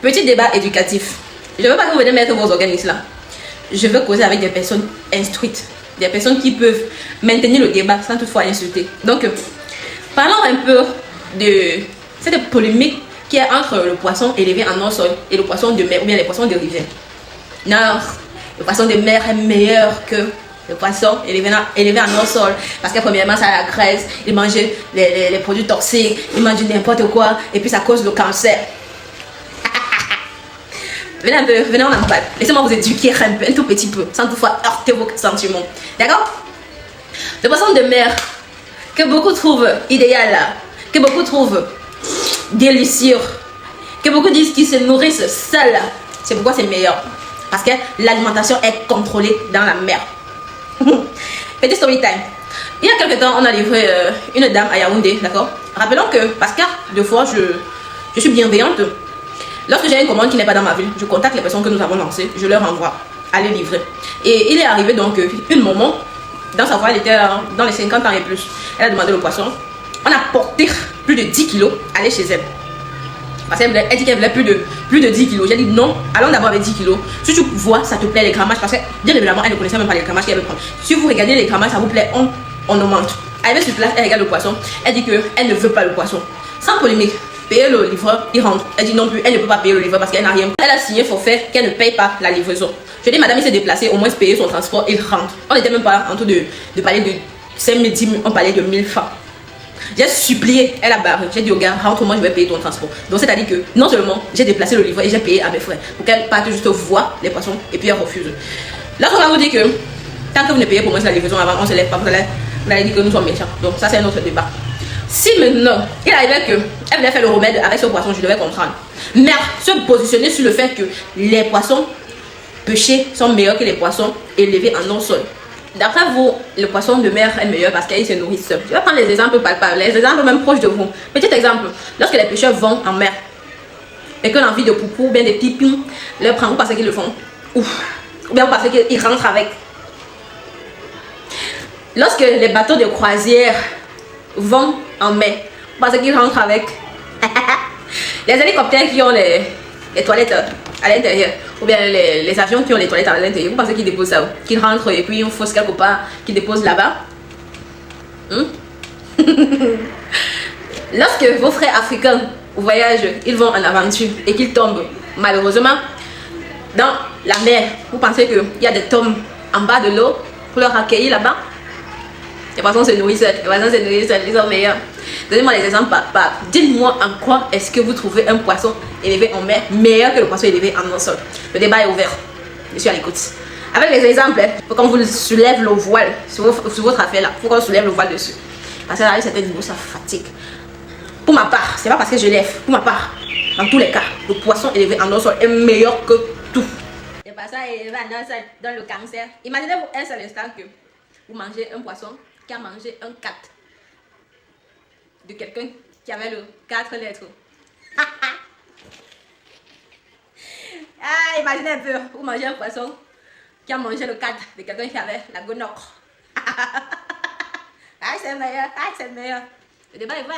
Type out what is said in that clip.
Petit débat éducatif. Je ne veux pas que vous venez mettre vos organes là. Je veux causer avec des personnes instruites. Des personnes qui peuvent maintenir le débat sans toutefois insulter. Donc, parlons un peu de cette polémique qui est entre le poisson élevé en eau sol et le poisson de mer ou bien les poissons de rivière. Non, le poisson de mer est meilleur que le poisson élevé en eau sol. Parce que premièrement, ça a la graisse, il mange les produits toxiques, il mange n'importe quoi et puis ça cause le cancer. Venez un peu, venez on en parle. Laissez-moi vous éduquer un tout petit peu, sans toutefois heurter vos sentiments. D'accord? Le poisson de mer, que beaucoup trouvent idéal, que beaucoup trouvent délicieux, que beaucoup disent qu'ils se nourrissent seuls, c'est pourquoi c'est meilleur. Parce que l'alimentation est contrôlée dans la mer. Petit story time. Il y a quelques temps, on a livré une dame à Yaoundé, d'accord? Rappelons que, parce que deux fois, je suis bienveillante. Lorsque j'ai une commande qui n'est pas dans ma ville, je contacte les personnes que nous avons lancées, je leur envoie à les livrer. Et il est arrivé donc une maman, dans sa voie, elle était dans les 50 ans et plus. Elle a demandé le poisson. On a porté plus de 10 kilos, aller chez elle. Parce qu'elle dit qu'elle voulait plus de 10 kilos. J'ai dit non, allons d'abord avec 10 kilos. Si tu vois, ça te plaît les grammages, parce que bien évidemment, elle ne connaissait même pas les grammages qu'elle veut prendre. Si vous regardez les grammages, ça vous plaît, on augmente. Arrivée sur place, elle regarde le poisson. Elle dit qu'elle ne veut pas le poisson. Sans polémique. Payer le livreur, il rentre. Elle dit non plus, elle ne peut pas payer le livreur parce qu'elle n'a rien. Elle a signé forfait qu'elle ne paye pas la livraison. Je dis madame, il s'est déplacé, au moins payer son transport, il rentre. On n'était même pas en train de parler de 5 000, 10 000, on parlait de 1000 francs. J'ai supplié, elle a barré. J'ai dit au gars, rentre, moi je vais payer ton transport. Donc c'est-à-dire que non seulement j'ai déplacé le livreur et j'ai payé à mes frères pour qu'elle parte juste voir les poissons et puis elle refuse. Là, on va vous dire que tant que vous ne payez pour moi la livraison avant, on ne se lève pas, vous allez dire que nous sommes méchants. Donc ça c'est un autre débat. Si maintenant, il arrivait qu'elle voulait faire le remède avec ce poisson, je devais comprendre. Mais se positionner sur le fait que les poissons pêchés sont meilleurs que les poissons élevés en eau sol. D'après vous, le poisson de mer est meilleur parce qu'il se nourrit seul. Je vais prendre les exemples palpables, les exemples même proches de vous. Petit exemple, lorsque les pêcheurs vont en mer et qu'on a envie de poupou, bien des pipins, leur prend, vous pensez qu'ils le font? Ouf. Ou bien vous pensez qu'ils rentrent avec? Lorsque les bateaux de croisière vont en mer, parce qu'ils rentrent avec les hélicoptères qui ont les toilettes à l'intérieur, ou bien les avions qui ont les toilettes à l'intérieur, vous pensez qu'ils déposent ça où? Qu'ils rentrent et puis on fausse quelque part, qu'ils déposent là-bas. Lorsque vos frères africains voyagent, ils vont en aventure et qu'ils tombent malheureusement dans la mer, vous pensez qu'il y a des tombes en bas de l'eau pour leur accueillir là-bas? Les poissons se nourrissent seuls, ils sont meilleurs. Donnez-moi les exemples. Dites-moi en quoi est-ce que vous trouvez un poisson élevé en mer meilleur que le poisson élevé en eau sol. Le débat est ouvert. Je suis à l'écoute. Avec les exemples, il faut qu'on vous soulève le voile sur votre affaire là. Il faut qu'on soulève le voile dessus. Parce qu'à un certain niveau, ça fatigue. Pour ma part, c'est pas parce que je lève. Pour ma part, dans tous les cas, le poisson élevé en eau sol est meilleur que tout. Le poisson élevé en eau sol donne le cancer. Imaginez-vous un seul instant que vous mangez un poisson qui a mangé un 4 de quelqu'un qui avait le 4 lettres. Ah, imaginez un peu, vous mangez un poisson qui a mangé le 4 de quelqu'un qui avait la gonocre. Ah, c'est meilleur, ah, c'est meilleur. Le débat est vrai.